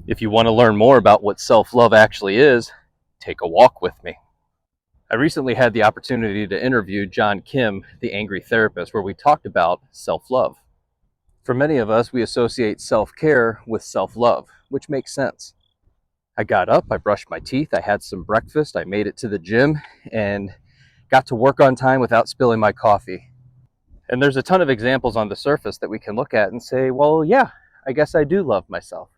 If you want to learn more about what self-love actually is, take a walk with me. I recently had the opportunity to interview John Kim, the angry therapist, where we talked about self-love. For many of us, we associate self-care with self-love, which makes sense. I got up, I brushed my teeth, I had some breakfast, I made it to the gym, and got to work on time without spilling my coffee. And there's a ton of examples on the surface that we can look at and say, well, yeah, I guess I do love myself.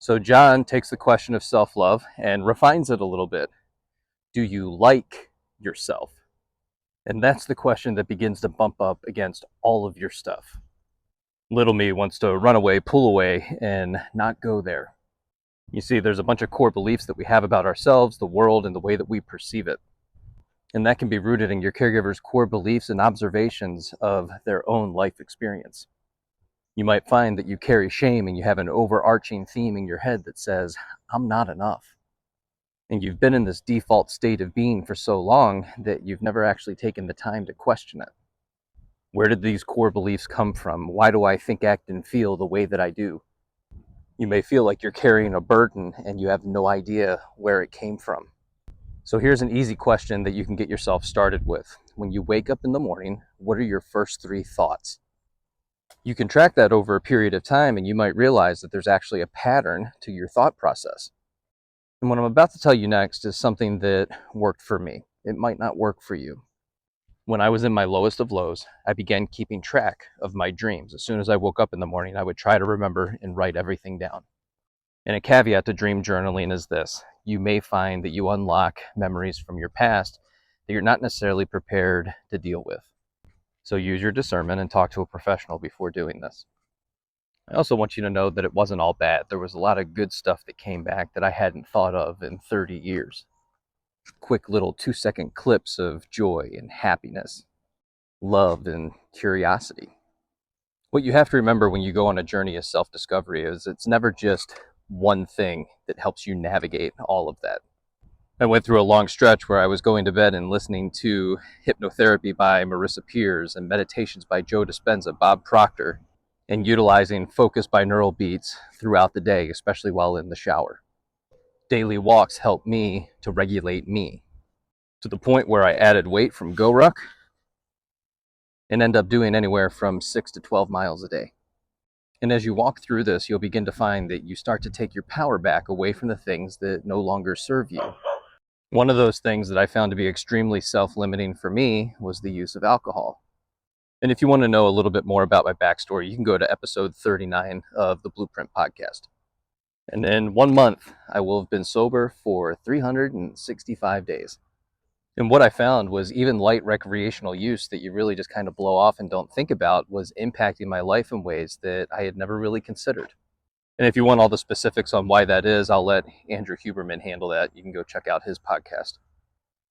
So John takes the question of self-love and refines it a little bit. Do you like yourself? And that's the question that begins to bump up against all of your stuff. Little me wants to run away, pull away, and not go there. You see, there's a bunch of core beliefs that we have about ourselves, the world, and the way that we perceive it. And that can be rooted in your caregiver's core beliefs and observations of their own life experience. You might find that you carry shame and you have an overarching theme in your head that says, I'm not enough. And you've been in this default state of being for so long that you've never actually taken the time to question it. Where did these core beliefs come from? Why do I think, act, and feel the way that I do? You may feel like you're carrying a burden and you have no idea where it came from. So here's an easy question that you can get yourself started with. When you wake up in the morning, what are your first 3 thoughts? You can track that over a period of time and you might realize that there's actually a pattern to your thought process. And what I'm about to tell you next is something that worked for me. It might not work for you. When I was in my lowest of lows, I began keeping track of my dreams. As soon as I woke up in the morning, I would try to remember and write everything down. And a caveat to dream journaling is this: you may find that you unlock memories from your past that you're not necessarily prepared to deal with. So use your discernment and talk to a professional before doing this. I also want you to know that it wasn't all bad. There was a lot of good stuff that came back that I hadn't thought of in 30 years. Quick little 2-second clips of joy and happiness, love and curiosity. What you have to remember when you go on a journey of self-discovery is it's never just one thing that helps you navigate all of that. I went through a long stretch where I was going to bed and listening to hypnotherapy by Marissa Peers and meditations by Joe Dispenza, Bob Proctor, and utilizing focus binaural beats throughout the day, especially while in the shower. Daily walks help me to regulate me, to the point where I added weight from GoRuck and end up doing anywhere from 6 to 12 miles a day. And as you walk through this, you'll begin to find that you start to take your power back away from the things that no longer serve you. One of those things that I found to be extremely self-limiting for me was the use of alcohol. And if you want to know a little bit more about my backstory, you can go to episode 39 of the Blueprint podcast. And in 1 month, I will have been sober for 365 days. And what I found was even light recreational use that you really just kind of blow off and don't think about was impacting my life in ways that I had never really considered. And if you want all the specifics on why that is, I'll let Andrew Huberman handle that. You can go check out his podcast.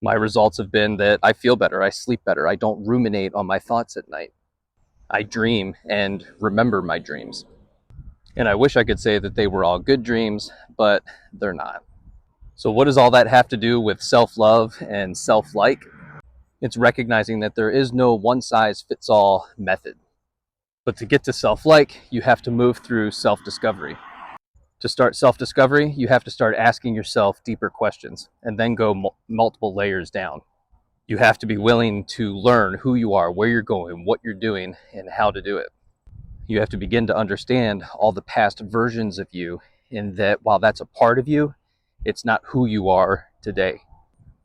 My results have been that I feel better, I sleep better, I don't ruminate on my thoughts at night. I dream and remember my dreams. And I wish I could say that they were all good dreams, but they're not. So what does all that have to do with self-love and self-like? It's recognizing that there is no one-size-fits-all method. But to get to self-like, you have to move through self-discovery. To start self-discovery, you have to start asking yourself deeper questions and then go multiple layers down. You have to be willing to learn who you are, where you're going, what you're doing, and how to do it. You have to begin to understand all the past versions of you, and that while that's a part of you, it's not who you are today.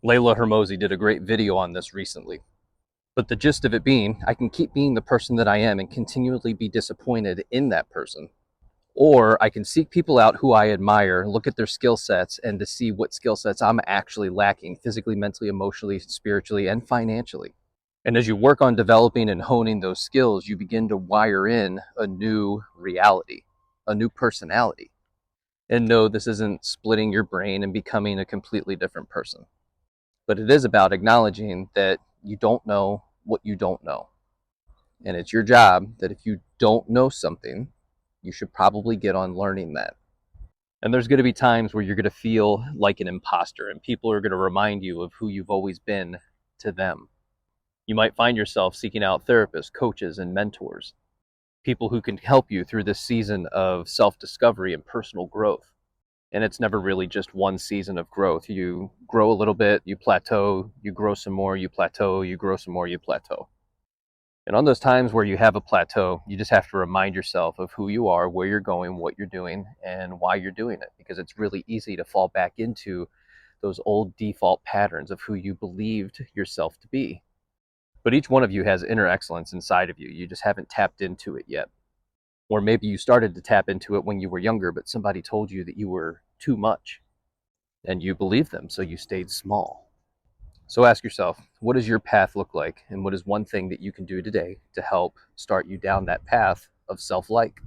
Layla Hermosi did a great video on this recently. But the gist of it being, I can keep being the person that I am and continually be disappointed in that person. Or I can seek people out who I admire, look at their skill sets, and to see what skill sets I'm actually lacking physically, mentally, emotionally, spiritually, and financially. And as you work on developing and honing those skills, you begin to wire in a new reality, a new personality. And no, this isn't splitting your brain and becoming a completely different person. But it is about acknowledging that you don't know what you don't know. And it's your job that if you don't know something, you should probably get on learning that. And there's going to be times where you're going to feel like an imposter and people are going to remind you of who you've always been to them. You might find yourself seeking out therapists, coaches, and mentors, people who can help you through this season of self-discovery and personal growth. And it's never really just one season of growth. You grow a little bit, you plateau, you grow some more, you plateau, you grow some more, you plateau. And on those times where you have a plateau, you just have to remind yourself of who you are, where you're going, what you're doing, and why you're doing it. Because it's really easy to fall back into those old default patterns of who you believed yourself to be. But each one of you has inner excellence inside of you. You just haven't tapped into it yet. Or maybe you started to tap into it when you were younger, but somebody told you that you were too much and you believed them, so you stayed small. So ask yourself, what does your path look like? And what is one thing that you can do today to help start you down that path of self like?